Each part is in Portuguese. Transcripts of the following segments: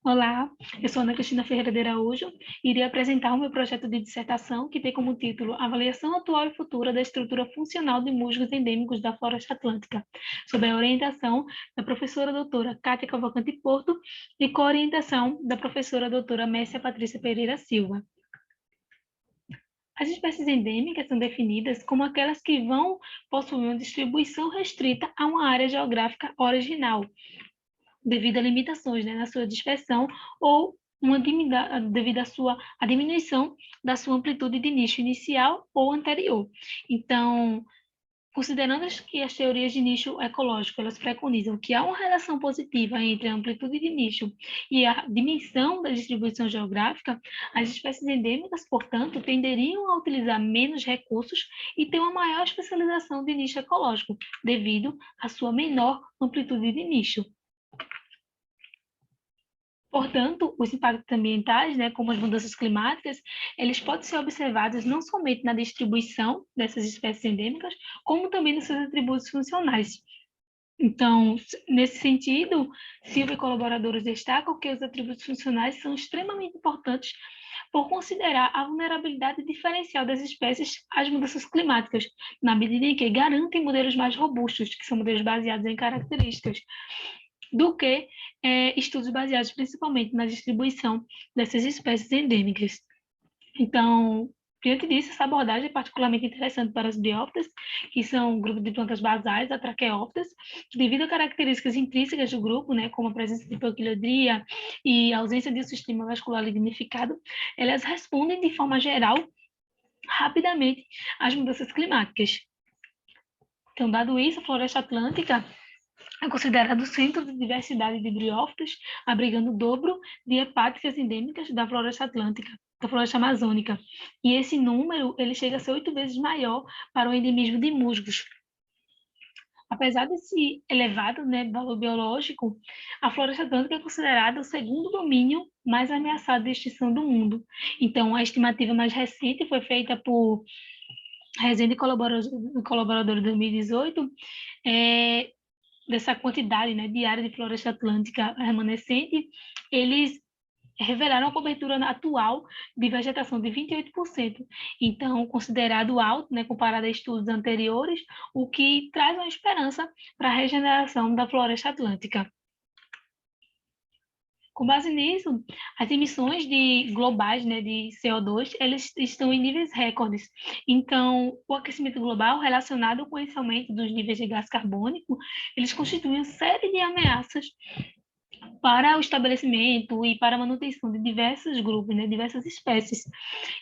Olá, eu sou Ana Cristina Ferreira de Araújo e irei apresentar o meu projeto de dissertação que tem como título Avaliação Atual e Futura da Estrutura Funcional de Musgos Endêmicos da Floresta Atlântica, sob a orientação da professora doutora Cátia Cavalcante Porto e com a orientação da professora doutora Messia Patrícia Pereira Silva. As espécies endêmicas são definidas como aquelas que vão possuir uma distribuição restrita a uma área geográfica original, devido a limitações, né, na sua dispersão ou devido à diminuição da sua amplitude de nicho inicial ou anterior. Então, considerando que as teorias de nicho ecológico, elas preconizam que há uma relação positiva entre a amplitude de nicho e a dimensão da distribuição geográfica, as espécies endêmicas, portanto, tenderiam a utilizar menos recursos e ter uma maior especialização de nicho ecológico, devido à sua menor amplitude de nicho. Portanto, os impactos ambientais, né, como as mudanças climáticas, eles podem ser observados não somente na distribuição dessas espécies endêmicas, como também nos seus atributos funcionais. Então, nesse sentido, Silva e colaboradores destacam que os atributos funcionais são extremamente importantes por considerar a vulnerabilidade diferencial das espécies às mudanças climáticas, na medida em que garantem modelos mais robustos, que são modelos baseados em características, do que estudos baseados principalmente na distribuição dessas espécies endêmicas. Então, diante disso, essa abordagem é particularmente interessante para as briófitas, que são um grupo de plantas basais, atraqueófitas, devido a características intrínsecas do grupo, né, como a presença de hipoquiloidria e a ausência de um sistema vascular lignificado, elas respondem de forma geral rapidamente às mudanças climáticas. Então, dado isso, a floresta atlântica é considerado o centro de diversidade de briófitas, abrigando o dobro de hepáticas endêmicas da floresta atlântica, da floresta amazônica. E esse número ele chega a ser 8 vezes maior para o endemismo de musgos. Apesar desse elevado, né, valor biológico, a floresta atlântica é considerada o segundo domínio mais ameaçado de extinção do mundo. Então, a estimativa mais recente foi feita por Rezende e colaborador de 2018, dessa quantidade, né, de área de floresta atlântica remanescente, eles revelaram a cobertura atual de vegetação de 28%. Então, considerado alto, né, comparado a estudos anteriores, o que traz uma esperança para a regeneração da floresta atlântica. Com base nisso, as emissões globais, né, de CO2, elas estão em níveis recordes. Então, o aquecimento global relacionado com esse aumento dos níveis de gás carbônico, eles constituem uma série de ameaças para o estabelecimento e para a manutenção de diversos grupos, né, diversas espécies.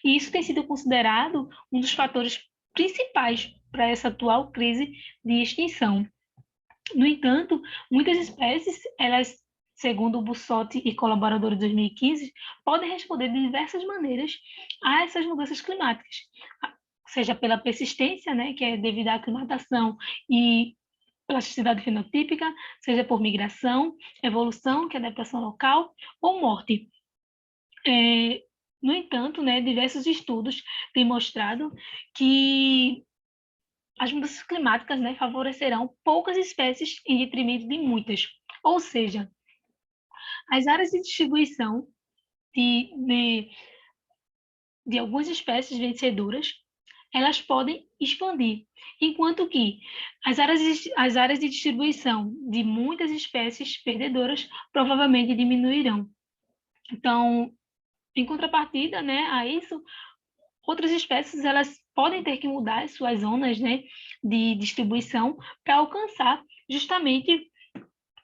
E isso tem sido considerado um dos fatores principais para essa atual crise de extinção. No entanto, muitas espécies, elas, segundo o Bussotti e colaboradores de 2015, podem responder de diversas maneiras a essas mudanças climáticas, seja pela persistência, né, que é devido à aclimatação e plasticidade fenotípica, seja por migração, evolução, que é adaptação local, ou morte. No entanto, né, diversos estudos têm mostrado que as mudanças climáticas, né, favorecerão poucas espécies em detrimento de muitas. Ou seja, as áreas de distribuição de, de, de algumas espécies vencedoras, elas podem expandir, enquanto que as áreas de distribuição de muitas espécies perdedoras provavelmente diminuirão. Então, em contrapartida, né, a isso, outras espécies elas podem ter que mudar as suas zonas, né, de distribuição para alcançar justamente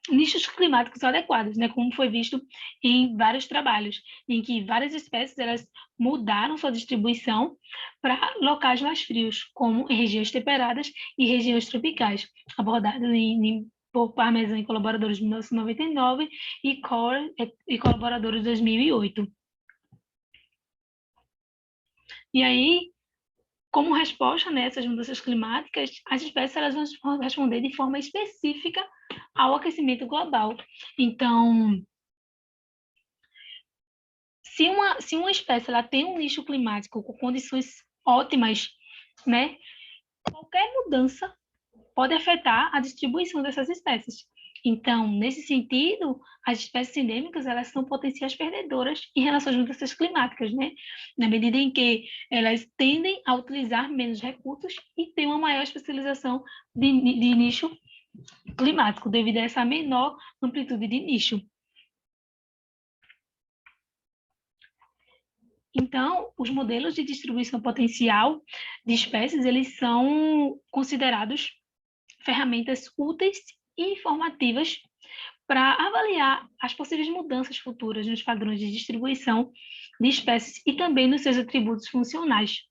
nichos climáticos adequados, né, como foi visto em vários trabalhos, em que várias espécies elas mudaram sua distribuição para locais mais frios, como em regiões temperadas e regiões tropicais, abordado por Parmesan e colaboradores de 1999 e Core e colaboradores de 2008. E aí, como resposta nessas mudanças climáticas, as espécies elas vão responder de forma específica ao aquecimento global. Então, se uma espécie ela tem um nicho climático com condições ótimas, né, qualquer mudança pode afetar a distribuição dessas espécies. Então, nesse sentido, as espécies endêmicas, elas são potenciais perdedoras em relação às mudanças climáticas, né? Na medida em que elas tendem a utilizar menos recursos e têm uma maior especialização de nicho climático, devido a essa menor amplitude de nicho. Então, os modelos de distribuição potencial de espécies, eles são considerados ferramentas úteis e informativas para avaliar as possíveis mudanças futuras nos padrões de distribuição de espécies e também nos seus atributos funcionais,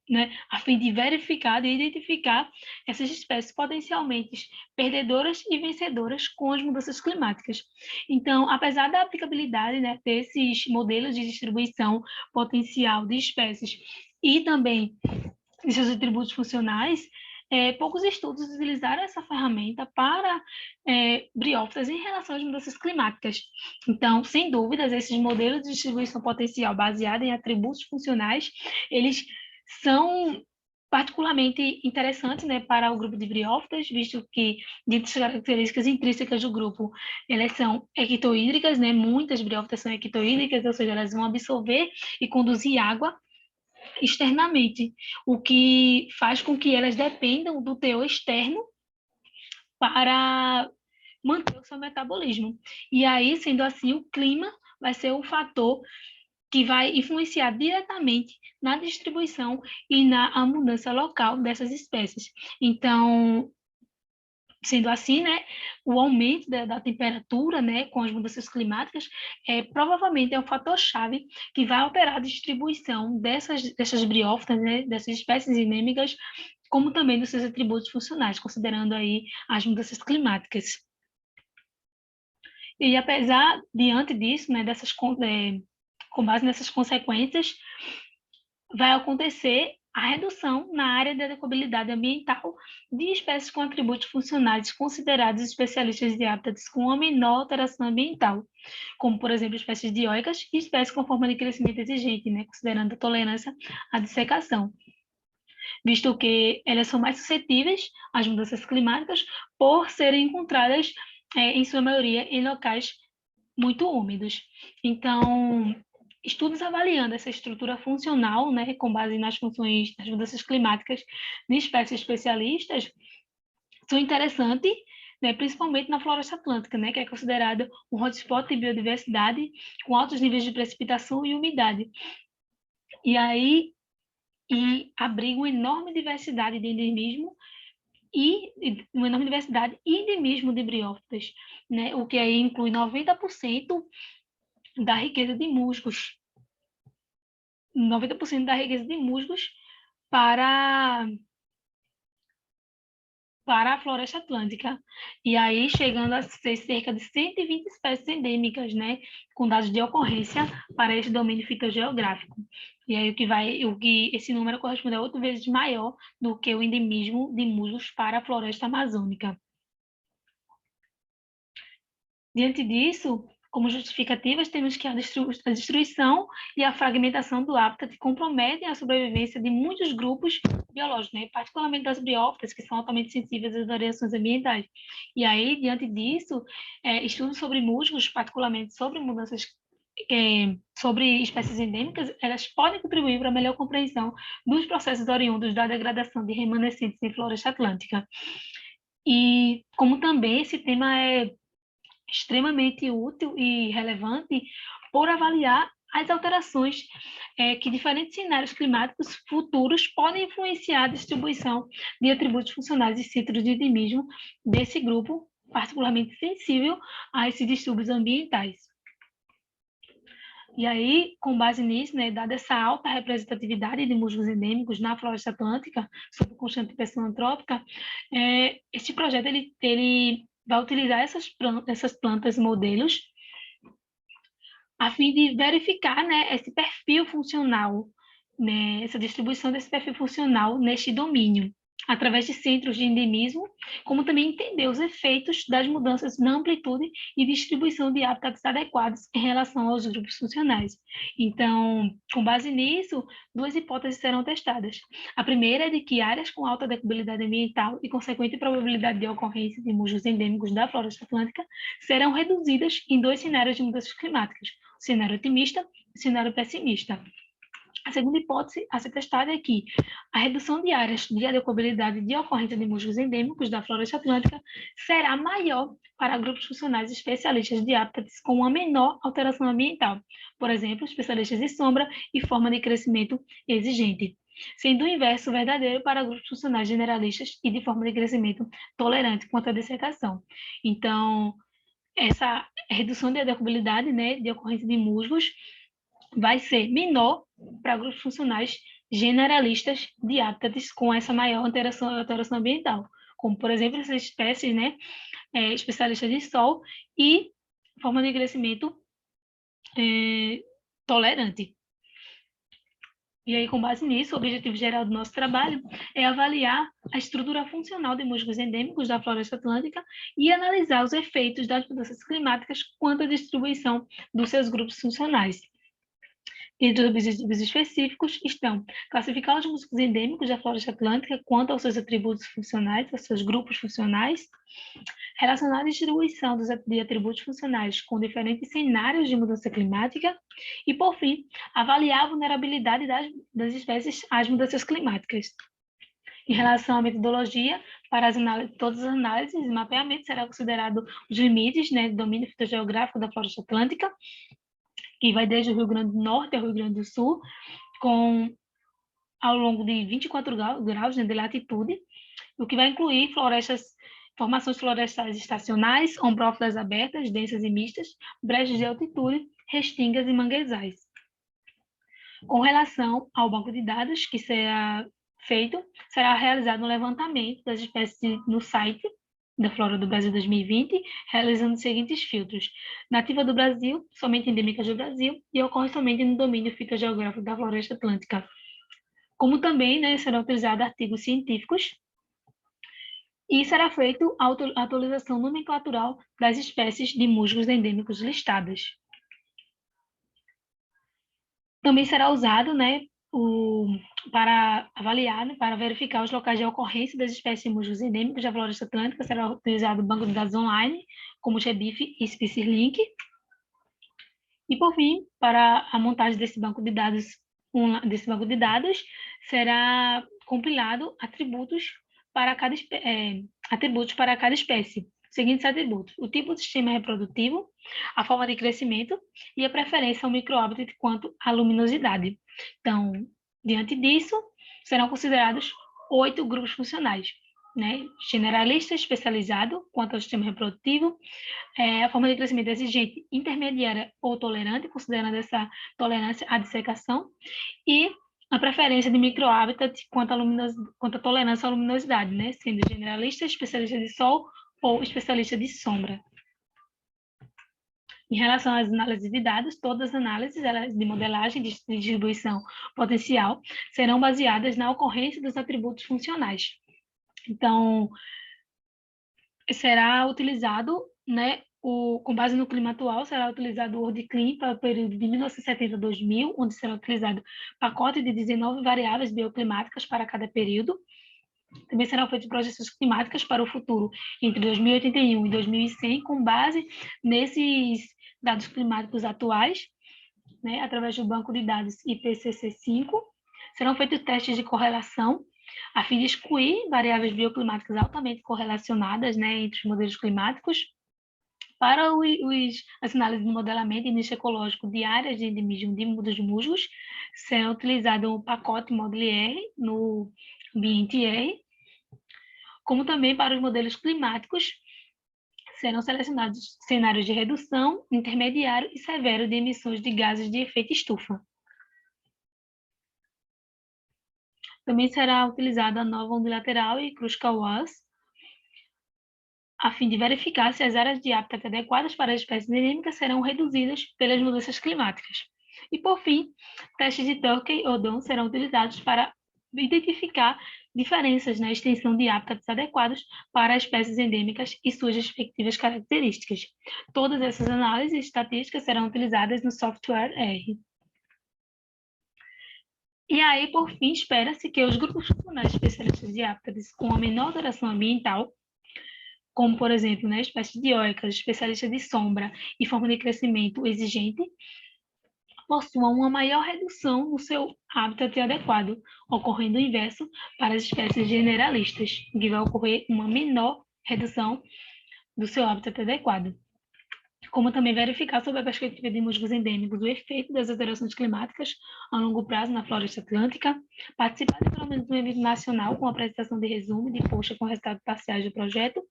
né, a fim de verificar e identificar essas espécies potencialmente perdedoras e vencedoras com as mudanças climáticas. Então, apesar da aplicabilidade, né, desses modelos de distribuição potencial de espécies e também de seus atributos funcionais, poucos estudos utilizaram essa ferramenta para briófitas em relação às mudanças climáticas. Então, sem dúvidas, esses modelos de distribuição potencial baseados em atributos funcionais, eles são particularmente interessantes, né, para o grupo de briófitas, visto que, dentre as características intrínsecas do grupo, elas são ectohídricas, né, muitas briófitas são ectohídricas, ou seja, elas vão absorver e conduzir água externamente, o que faz com que elas dependam do teor externo para manter o seu metabolismo. E aí, sendo assim, o clima vai ser o fator que vai influenciar diretamente na distribuição e na abundância local dessas espécies. Então, sendo assim, né, o aumento da temperatura, né, com as mudanças climáticas, provavelmente é um fator-chave que vai alterar a distribuição dessas briófitas, né, dessas espécies endêmicas, como também dos seus atributos funcionais, considerando aí as mudanças climáticas. E apesar, diante disso, né, com base nessas consequências, vai acontecer a redução na área da decobabilidade ambiental de espécies com atributos funcionais considerados especialistas de hábitats com uma menor alteração ambiental, como, por exemplo, espécies dioicas e espécies com forma de crescimento exigente, né, considerando a tolerância à dissecação, visto que elas são mais suscetíveis às mudanças climáticas por serem encontradas, em sua maioria, em locais muito úmidos. Então, estudos avaliando essa estrutura funcional, né, com base nas funções das mudanças climáticas de espécies especialistas, são interessantes, né, principalmente na floresta atlântica, né, que é considerada um hotspot de biodiversidade com altos níveis de precipitação e umidade. E abriga uma enorme diversidade de endemismo e uma enorme diversidade e endemismo de briófitas, né, o que aí inclui 90% da riqueza de musgos, 90% da riqueza de musgos para, para a floresta atlântica. E aí chegando a ser cerca de 120 espécies endêmicas, né, com dados de ocorrência para esse domínio fitogeográfico. E aí esse número corresponde a 8 vezes maior do que o endemismo de musgos para a floresta amazônica. Diante disso, como justificativas, temos que a destruição e a fragmentação do hábitat comprometem a sobrevivência de muitos grupos biológicos, né? Particularmente das briófitas, que são altamente sensíveis às variações ambientais. E aí, diante disso, estudos sobre musgos, particularmente sobre mudanças sobre espécies endêmicas, elas podem contribuir para a melhor compreensão dos processos oriundos da degradação de remanescentes em floresta atlântica. E como também esse tema é extremamente útil e relevante por avaliar as alterações que diferentes cenários climáticos futuros podem influenciar a distribuição de atributos funcionais e centros de endemismo desse grupo, particularmente sensível a esses distúrbios ambientais. E aí, com base nisso, né, dada essa alta representatividade de musgos endêmicos na floresta atlântica, sob constante pressão antrópica, este projeto ele vai utilizar essas plantas modelos a fim de verificar, né, esse perfil funcional, né, essa distribuição desse perfil funcional neste domínio. através de centros de endemismo, como também entender os efeitos das mudanças na amplitude e distribuição de hábitats adequados em relação aos grupos funcionais. Então, com base nisso, duas hipóteses serão testadas. A primeira é de que áreas com alta decabilidade ambiental e consequente probabilidade de ocorrência de musgos endêmicos da floresta atlântica serão reduzidas em dois cenários de mudanças climáticas, o cenário otimista e o cenário pessimista. A segunda hipótese a ser testada é que a redução de áreas de adequabilidade de ocorrência de musgos endêmicos da floresta atlântica será maior para grupos funcionais especialistas de hábitats com uma menor alteração ambiental, por exemplo, especialistas de sombra e forma de crescimento exigente, sendo o inverso verdadeiro para grupos funcionais generalistas e de forma de crescimento tolerante quanto à dessecação. Então, essa redução de adequabilidade, né, de ocorrência de musgos vai ser menor para grupos funcionais generalistas de hábitats com essa maior alteração ambiental, como, por exemplo, essas espécies, né, especialistas de sol e forma de crescimento tolerante. E aí, com base nisso, o objetivo geral do nosso trabalho é avaliar a estrutura funcional de musgos endêmicos da floresta atlântica e analisar os efeitos das mudanças climáticas quanto à distribuição dos seus grupos funcionais. Entre os objetivos específicos estão classificar os musgos endêmicos da floresta atlântica quanto aos seus atributos funcionais, aos seus grupos funcionais, relacionar a distribuição de atributos funcionais com diferentes cenários de mudança climática e, por fim, avaliar a vulnerabilidade das espécies às mudanças climáticas. Em relação à metodologia, para todas as análises e mapeamento, será considerado os limites, né, do domínio fitogeográfico da floresta atlântica, que vai desde o Rio Grande do Norte ao Rio Grande do Sul, ao longo de 24 graus, né, de latitude, o que vai incluir formações florestais estacionais, ombrófilas abertas, densas e mistas, brechas de altitude, restingas e manguezais. Com relação ao banco de dados que será feito, será realizado um levantamento das espécies no site da Flora do Brasil 2020, realizando os seguintes filtros: nativa do Brasil, somente endêmicas do Brasil, e ocorre somente no domínio fitogeográfico da floresta atlântica. Como também, né, serão utilizados artigos científicos e será feita a atualização nomenclatural das espécies de musgos endêmicos listadas. Também será usado, né, para avaliar, né, para verificar os locais de ocorrência das espécies de musgos endêmicos da floresta atlântica, será utilizado o banco de dados online, como o GBIF e Species-Link. E, por fim, para a montagem desse banco de dados, será compilado atributos para cada espécie. Seguintes atributos: o tipo de sistema reprodutivo, a forma de crescimento e a preferência ao microhábitat quanto à luminosidade. Então, diante disso, serão considerados 8 grupos funcionais, né? Generalista, especializado quanto ao sistema reprodutivo, a forma de crescimento exigente, intermediária ou tolerante, considerando essa tolerância à dissecação, e a preferência de microhábitat quanto à tolerância à luminosidade, né? Sendo generalista, especialista de sol ou especialista de sombra. Em relação às análises de dados, todas as análises de modelagem de distribuição potencial serão baseadas na ocorrência dos atributos funcionais. Então, será utilizado, né, com base no clima atual, será utilizado o WorldClim para o período de 1970 a 2000, onde será utilizado pacote de 19 variáveis bioclimáticas para cada período. Também serão feitas projeções climáticas para o futuro entre 2081 e 2100, com base nesses dados climáticos atuais, né, através do banco de dados IPCC5. Serão feitos testes de correlação a fim de excluir variáveis bioclimáticas altamente correlacionadas, né, entre os modelos climáticos. Para as análises de modelamento e nicho ecológico de áreas de endemismo de musgos, será utilizado o pacote MODEL-R no ambiente R, como também para os modelos climáticos, serão selecionados cenários de redução, intermediário e severo de emissões de gases de efeito estufa. Também será utilizada a nova unilateral e Kruskal-Wallis, a fim de verificar se as áreas de hábitat adequadas para as espécies endêmicas serão reduzidas pelas mudanças climáticas. E, por fim, testes de Turkey ou Odon serão utilizados para identificar diferenças na extensão de hábitats adequados para espécies endêmicas e suas respectivas características. Todas essas análises e estatísticas serão utilizadas no software R. E aí, por fim, espera-se que os grupos funcionais especialistas de hábitats com a menor alteração ambiental, como, por exemplo, espécies dioicas, especialistas de sombra e forma de crescimento exigente, possuam uma maior redução no seu hábitat adequado, ocorrendo o inverso para as espécies generalistas, que vai ocorrer uma menor redução do seu hábitat adequado. Como também verificar sob a perspectiva de musgos endêmicos o efeito das alterações climáticas a longo prazo na floresta atlântica, participar de pelo menos um evento nacional com apresentação de resumo de post com resultados parciais do projeto,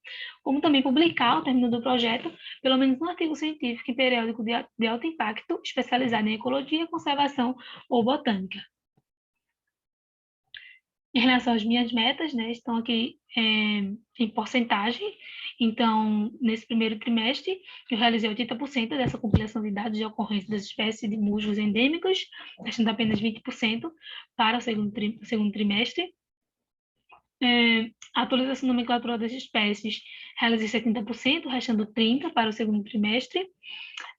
como também publicar, ao término do projeto, pelo menos um artigo científico e periódico de alto impacto especializado em ecologia, conservação ou botânica. Em relação às minhas metas, estão aqui em porcentagem. Então, nesse primeiro trimestre, eu realizei 80% dessa compilação de dados de ocorrência das espécies de musgos endêmicos, restando apenas 20% para o segundo trimestre. A atualização nomenclatura das espécies, realizei 70%, restando 30% para o segundo trimestre.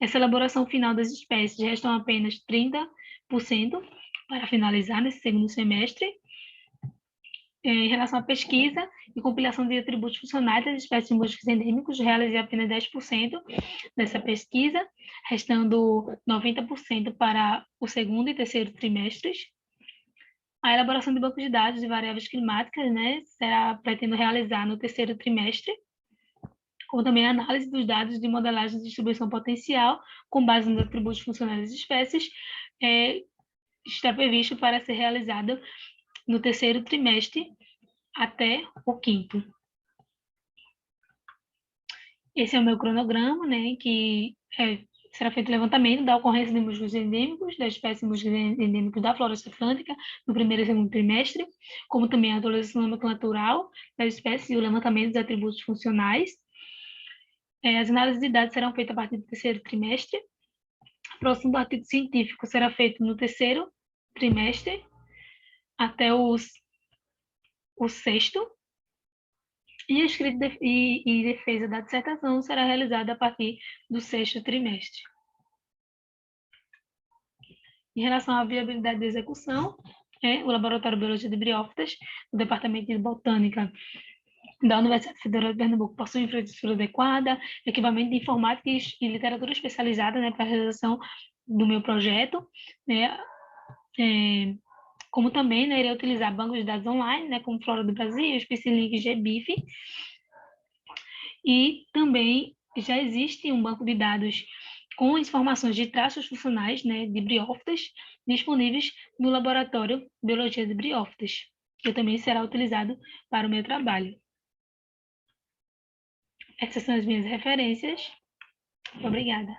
Essa elaboração final das espécies, restam apenas 30% para finalizar nesse segundo semestre. Em relação à pesquisa e compilação de atributos funcionais das espécies de musgos endêmicos, realizei apenas 10% dessa pesquisa, restando 90% para o segundo e terceiro trimestres. A elaboração de bancos de dados de variáveis climáticas, pretendo realizar no terceiro trimestre, como também a análise dos dados de modelagem de distribuição potencial, com base nos atributos funcionais das espécies, está previsto para ser realizado no terceiro trimestre até o quinto. Esse é o meu cronograma, que será feito o levantamento da ocorrência de musgos endêmicos, da espécie musgos endêmicos da floresta atlântica, no primeiro e segundo trimestre, como também a atualização nomenclatural das espécies e o levantamento dos atributos funcionais. As análises de dados serão feitas a partir do terceiro trimestre. O próximo artigo científico será feito no terceiro trimestre até o sexto, e a escrita e defesa da dissertação será realizada a partir do sexto trimestre. Em relação à viabilidade de execução, o Laboratório de Biologia de Briófitas, do Departamento de Botânica da Universidade Federal de Pernambuco, possui infraestrutura adequada, equipamento de informática e literatura especializada para a realização do meu projeto, como também irei utilizar bancos de dados online, como Flora do Brasil, SpaceLink e GBIF, e também já existe um banco de dados com informações de traços funcionais de briófitas disponíveis no Laboratório de Biologia de Briófitas, que também será utilizado para o meu trabalho. Essas são as minhas referências. Obrigada.